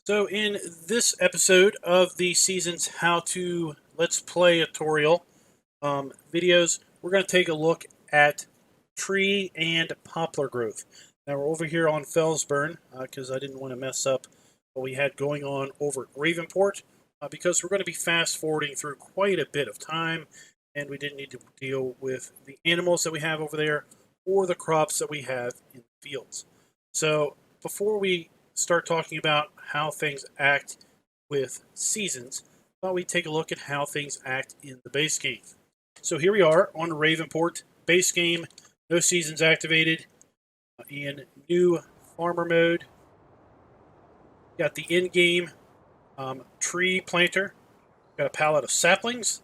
So in this episode of the season's How to Let's Play tutorial videos, we're going to take a look at tree and poplar growth. Now we're over here on Fellsburn because I didn't want to mess up what we had going on over at Ravenport because we're going to be fast forwarding through quite a bit of time, and we didn't need to deal with the animals that we have over there or the crops that we have in the fields. So before we start talking about how things act with seasons, I thought we'd take a look at how things act in the base game. So here we are on Ravenport base game, no seasons activated, in new farmer mode. Got the in-game tree planter, got a pallet of saplings,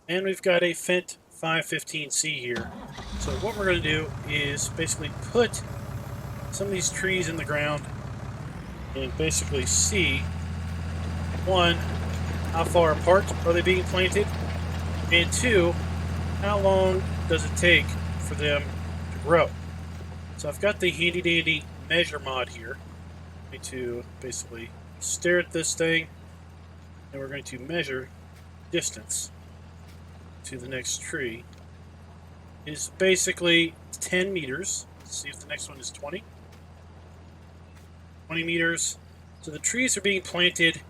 and we've got a Fent 515C here. So what we're going to do is basically put some of these trees in the ground and basically see, one, how far apart are they being planted, and two, how long does it take for them to grow. So I've got the handy dandy measure mod here. I'm going to basically stare at this thing, and we're going to measure distance to the next tree. It's basically 10 meters. Let's see if the next one is 20. 20 meters. So the trees are being planted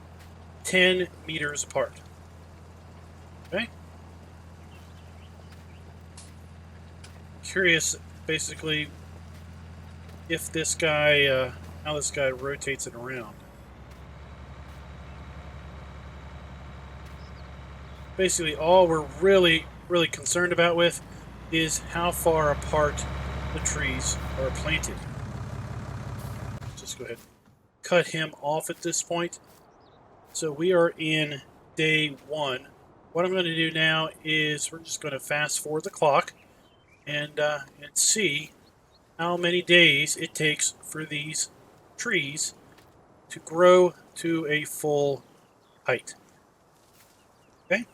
10 meters apart. Okay? Curious, basically, if this guy, how this guy rotates it around. Basically, all we're really concerned about with is how far apart the trees are planted. Just go ahead and cut him off at this point. So we are in day 1. What I'm going to do now is we're just going to fast forward the clock and see how many days it takes for these trees to grow to a full height. Okay?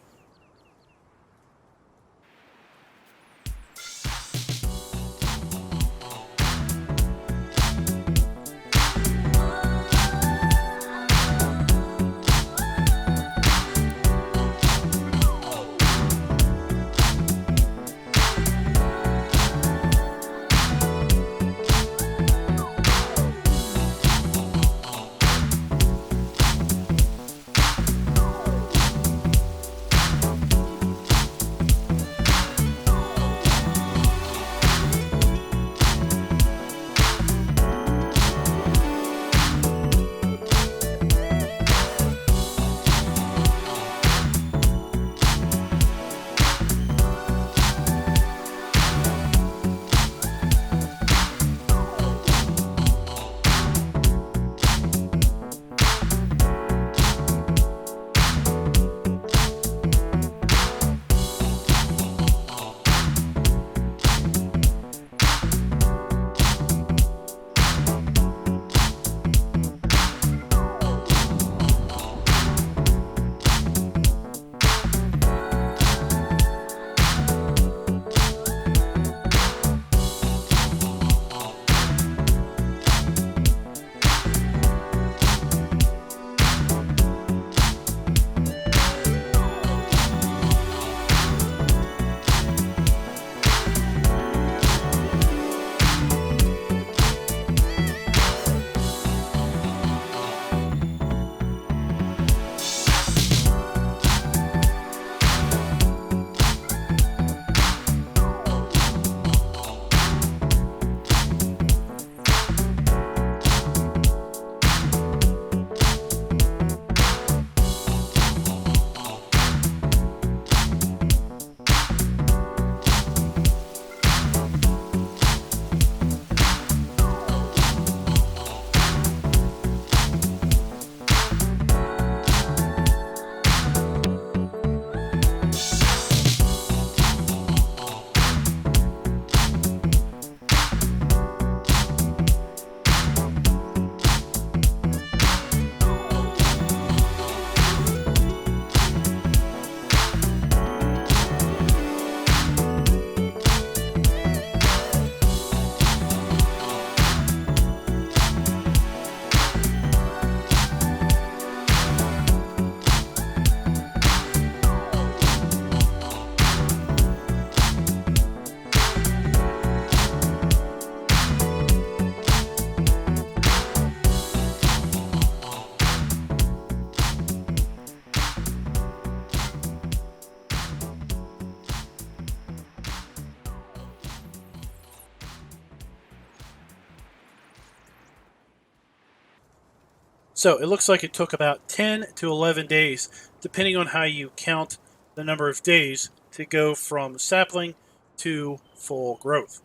So it looks like it took about 10 to 11 days, depending on how you count the number of days, to go from sapling to full growth.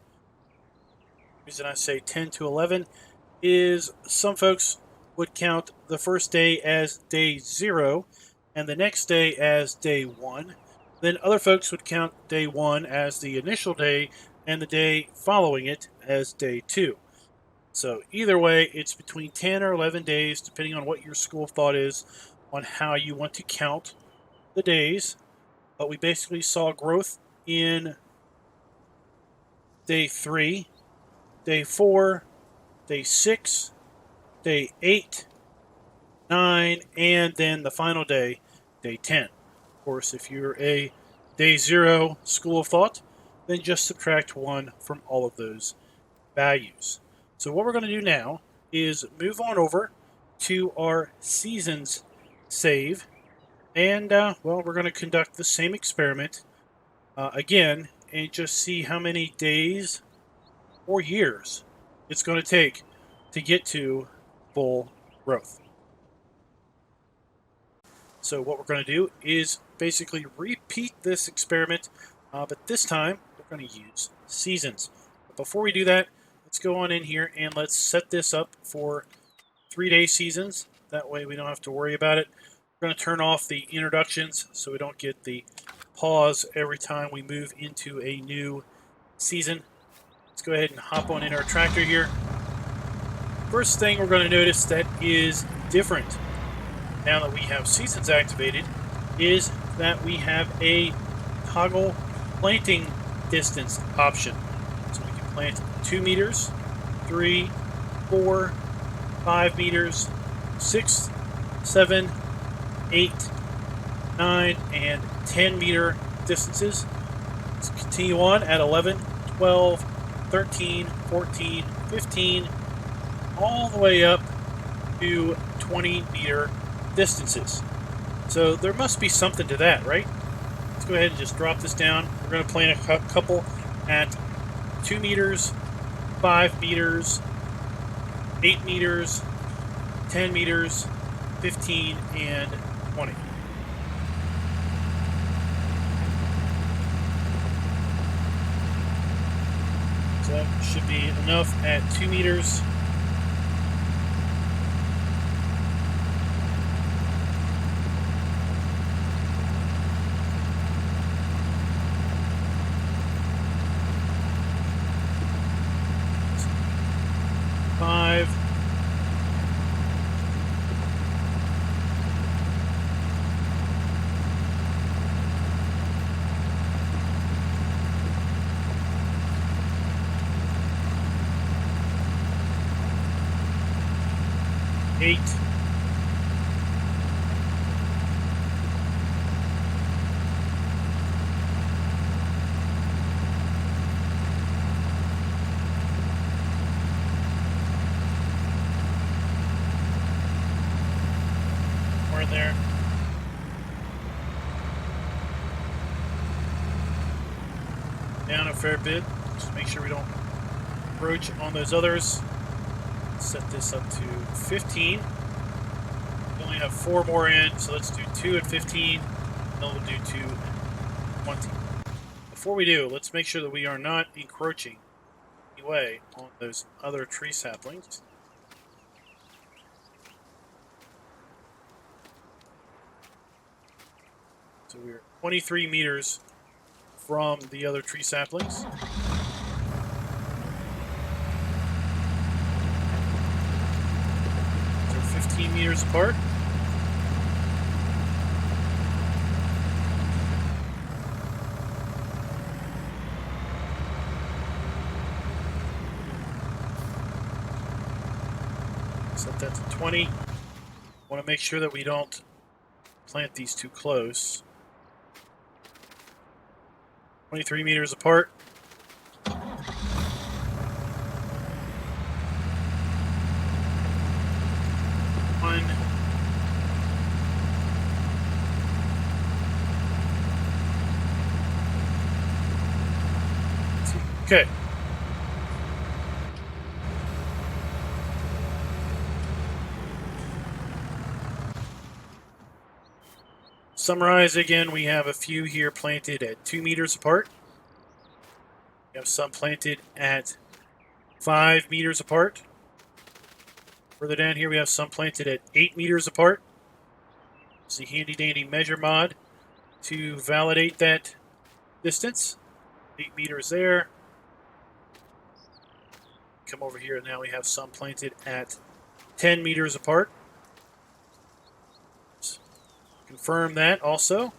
The reason I say 10 to 11 is some folks would count the first day as day 0 and the next day as day 1. Then other folks would count day 1 as the initial day and the day following it as day 2. So either way, it's between 10 or 11 days, depending on what your school of thought is on how you want to count the days. But we basically saw growth in day 3, day 4, day 6, day 8, 9, and then the final day, day 10. Of course, if you're a day 0 school of thought, then just subtract 1 from all of those values. So what we're going to do now is move on over to our seasons save, and well, we're going to conduct the same experiment again and just see how many days or years it's going to take to get to full growth. So what we're going to do is basically repeat this experiment, but this time we're going to use seasons. But before we do that, let's go on in here and let's set this up for 3-day seasons. That way we don't have to worry about it. We're going to turn off the introductions so we don't get the pause every time we move into a new season. Let's go ahead and hop on in our tractor here. First thing we're going to notice that is different now that we have seasons activated is that we have a toggle planting distance option. So we can plant 2 meters, 3, 4, 5 meters, 6, 7, 8, 9, and 10 meter distances. Let's continue on at 11, 12, 13, 14, 15, all the way up to 20 meter distances. So there must be something to that, right? Let's go ahead and just drop this down. We're going to plant a couple at 2 meters, 5 meters, 8 meters, 10 meters, 15, and 20. So that should be enough at 2 meters. Five. Eight. We're in there. Down a fair bit. Just make sure we don't approach on those others. Set this up to 15. We only have 4 more in, so let's do 2 at 15, and then we'll do 2 at 20. Before we do, let's make sure that we are not encroaching anyway on those other tree saplings. So we're 23 meters from the other tree saplings. So 15 meters apart. Set that to 20. Want to make sure that we don't plant these too close. 23 meters apart. One. Okay. Summarize again, we have a few here planted at 2 meters apart. We have some planted at 5 meters apart. Further down here, we have some planted at 8 meters apart. It's the handy dandy measure mod to validate that distance. 8 meters there. Come over here, now we have some planted at 10 meters apart. Let's confirm that also.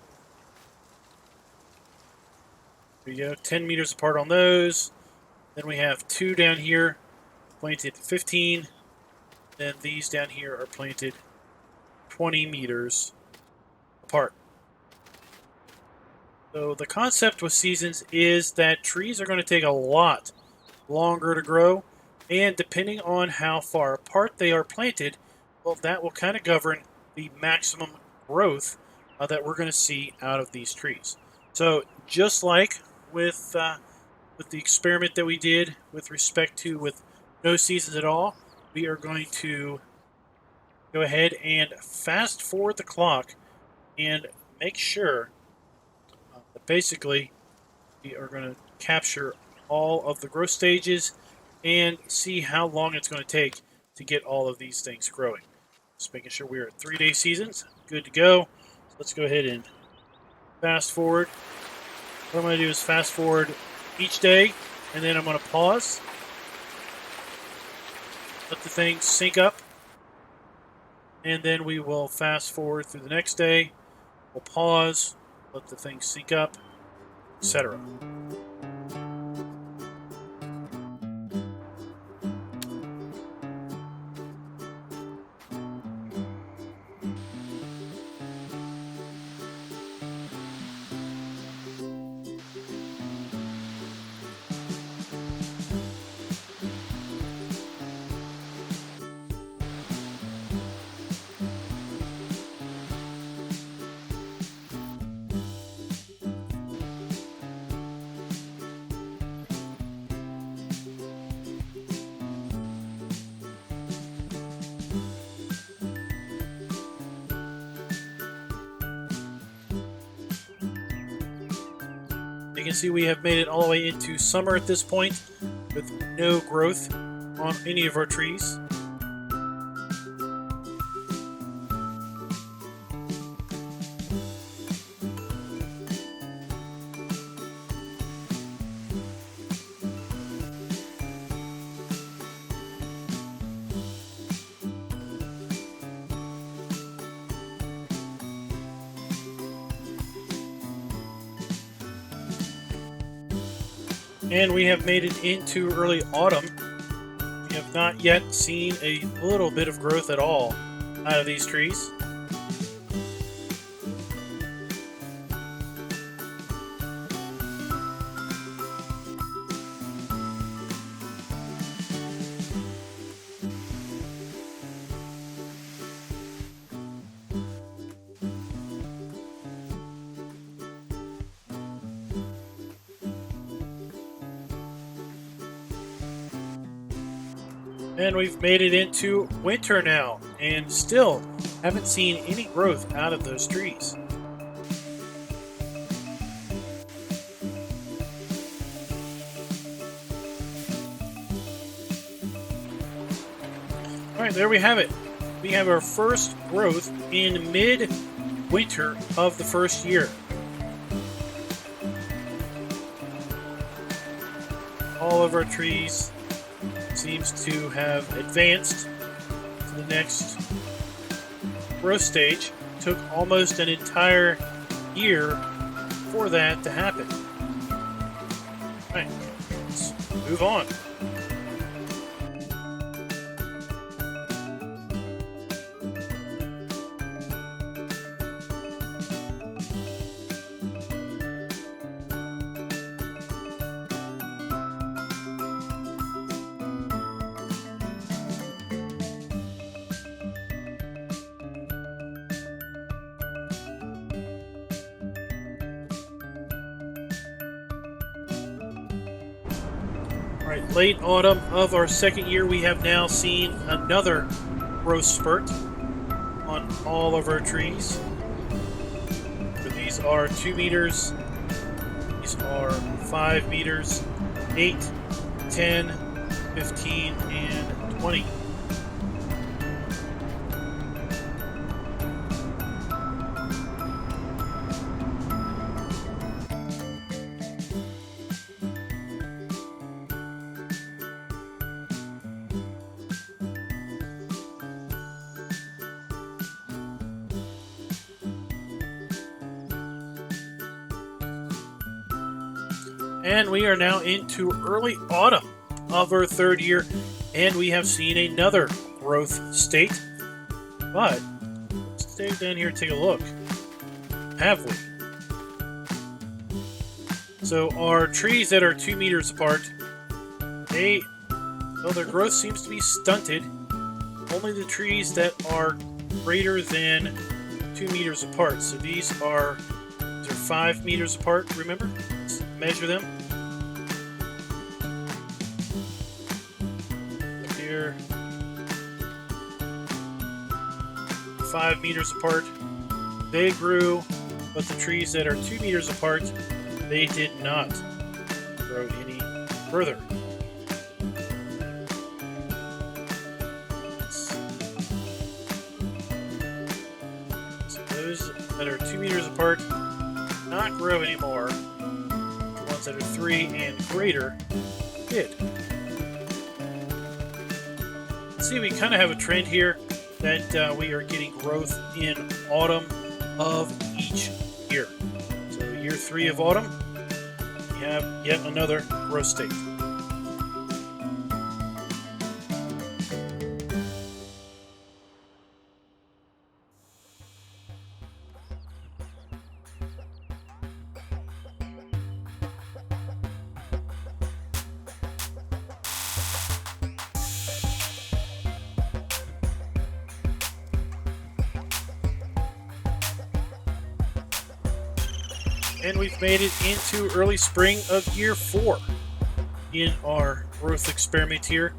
There you go, 10 meters apart on those. Then we have 2 down here planted 15. Then these down here are planted 20 meters apart. So the concept with seasons is that trees are going to take a lot longer to grow, and depending on how far apart they are planted, well, that will kind of govern the maximum growth that we're going to see out of these trees. So just like with the experiment that we did with respect to with no seasons at all, we are going to go ahead and fast forward the clock and make sure that basically we are going to capture all of the growth stages and see how long it's going to take to get all of these things growing. Just making sure we're at 3-day seasons. Good to go. So let's go ahead and fast forward. What I'm going to do is fast forward each day, and then I'm going to pause. Let the thing sync up. And then we will fast forward through the next day. We'll pause, let the thing sync up, etc. You can see we have made it all the way into summer at this point with no growth on any of our trees. And we have made it into early autumn. We have not yet seen a little bit of growth at all out of these trees. And we've made it into winter now, and still haven't seen any growth out of those trees. Alright, there we have it. We have our first growth in mid-winter of the first year. All of our trees seems to have advanced to the next growth stage. It took almost an entire year for that to happen. All right, let's move on. All right, late autumn of our second year, we have now seen another growth spurt on all of our trees. These are 2 meters. These are 5 meters, 8, 10, 15, and 20. And we are now into early autumn of our third year, and we have seen another growth state. But let's stay down here and take a look. Have we? So our trees that are 2 meters apart, their growth seems to be stunted. Only the trees that are greater than 2 meters apart. So these are 5 meters apart, remember? Let's measure them. Here, 5 meters apart. They grew, but the trees that are 2 meters apart, they did not grow any further. So those that are 2 meters apart not grow anymore. The ones that are 3 and greater did. See, we kind of have a trend here that we are getting growth in autumn of each year. So year 3 of autumn, we have yet another growth state. And we've made it into early spring of year 4 in our growth experiment here.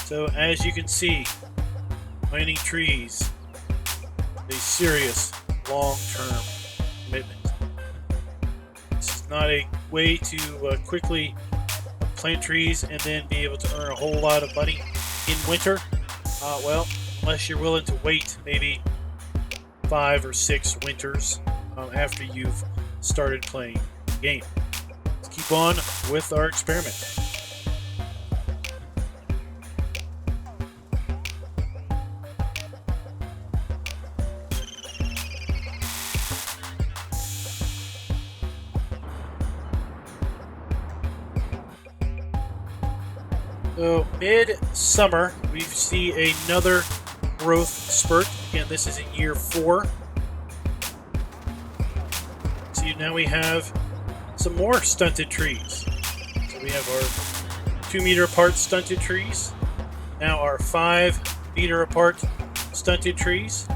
So as you can see, planting trees, a serious long-term commitment. This is not a way to quickly plant trees and then be able to earn a whole lot of money in winter. Well, unless you're willing to wait maybe 5 or 6 winters after you've started playing the game. Let's keep on with our experiment. So mid-summer, we see another growth spurt. Again, this is in year 4. Now we have some more stunted trees. So we have our 2 meter apart stunted trees. Now our 5 meter apart stunted trees.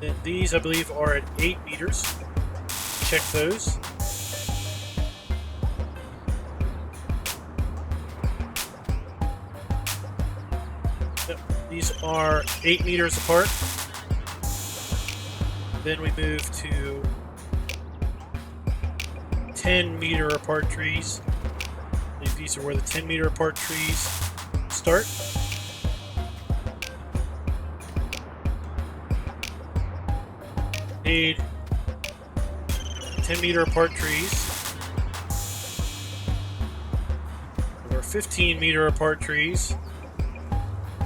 Then these, I believe, are at 8 meters. Check those. Yep, these are 8 meters apart. Then we move to 10 meter apart trees. I believe these are where the 10 meter apart trees start. Need 10 meter apart trees. Our 15 meter apart trees.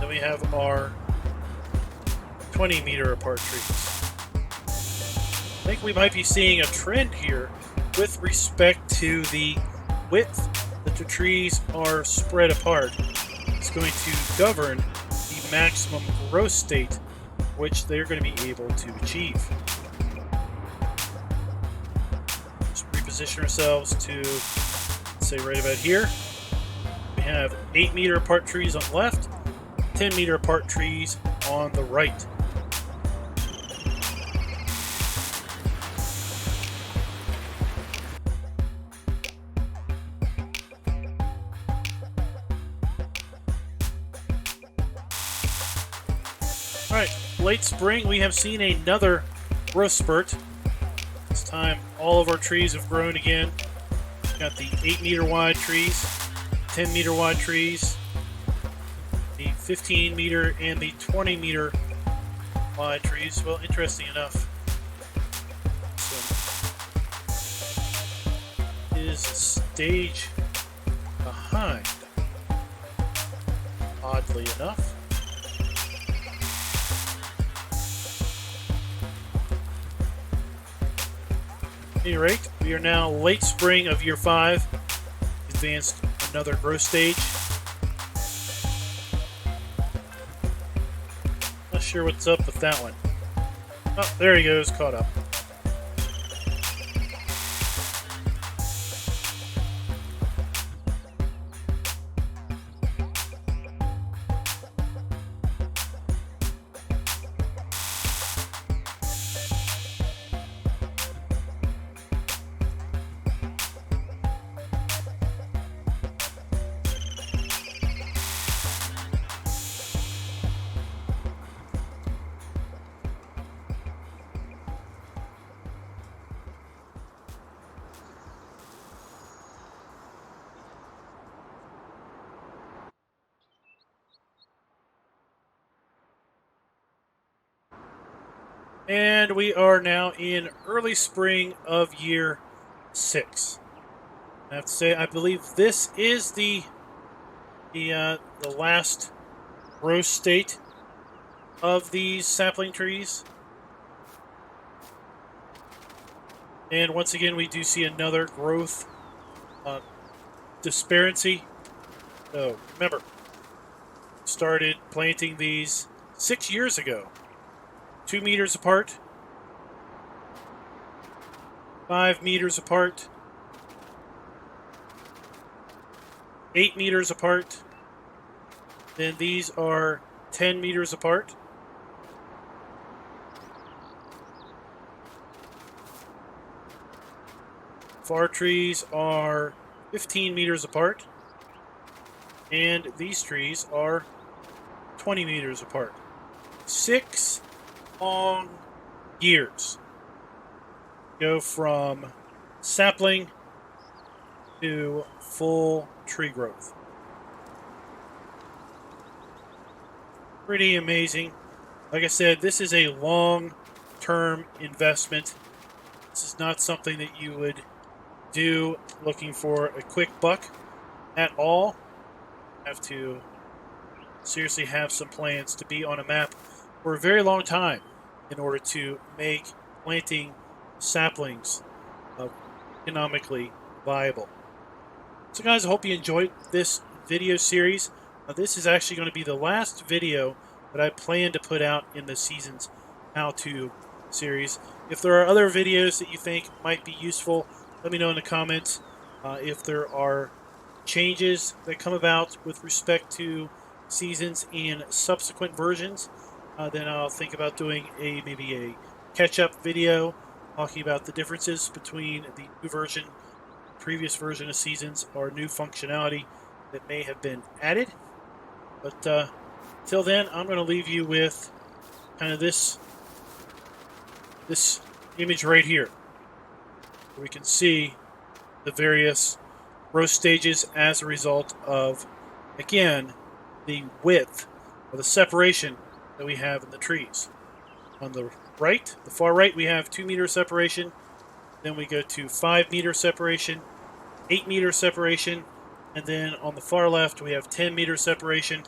Then we have our 20 meter apart trees. I think we might be seeing a trend here with respect to the width that the trees are spread apart. It's going to govern the maximum growth state which they're going to be able to achieve. Just reposition ourselves to, say, right about here. We have 8 meter apart trees on the left, 10 meter apart trees on the right. Alright, late spring, we have seen another growth spurt. This time all of our trees have grown again. Got the 8-meter wide trees, 10-meter wide trees, the 15-meter and the 20-meter wide trees. Well, interesting enough, is a stage behind, oddly enough. At any rate, we are now late spring of year 5, advanced another growth stage. Not sure what's up with that one. Oh, there he goes, caught up. And we are now in early spring of year 6. I have to say, I believe this is the last growth state of these sapling trees. And once again, we do see another growth disparity. So remember, started planting these 6 years ago. 2 meters apart, 5 meters apart, 8 meters apart. Then these are 10 meters apart. Far trees are 15 meters apart. And these trees are 20 meters apart. 6 long years. Go from sapling to full tree growth. Pretty amazing. Like I said, this is a long-term investment. This is not something that you would do looking for a quick buck at all. You have to seriously have some plans to be on a map for a very long time in order to make planting saplings economically viable. So guys, I hope you enjoyed this video series. This is actually going to be the last video that I plan to put out in the Seasons How-To series. If there are other videos that you think might be useful, let me know in the comments. If there are changes that come about with respect to Seasons in subsequent versions, then I'll think about doing maybe a catch-up video talking about the differences between the new version, previous version of Seasons, or new functionality that may have been added. But till then, I'm going to leave you with kind of this image right here, where we can see the various growth stages as a result of, again, the width or the separation that we have in the trees. On the right, the far right, we have 2 meter separation. Then we go to 5 meter separation, 8 meter separation, and then on the far left, we have 10 meter separation.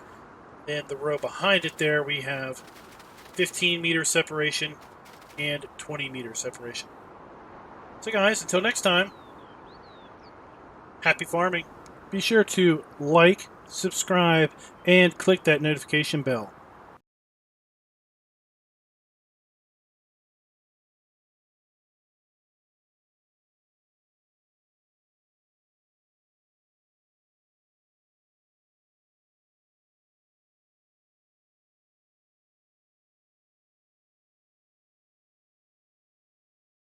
Then the row behind it there, we have 15 meter separation and 20 meter separation. So guys, until next time, happy farming. Be sure to like, subscribe, and click that notification bell.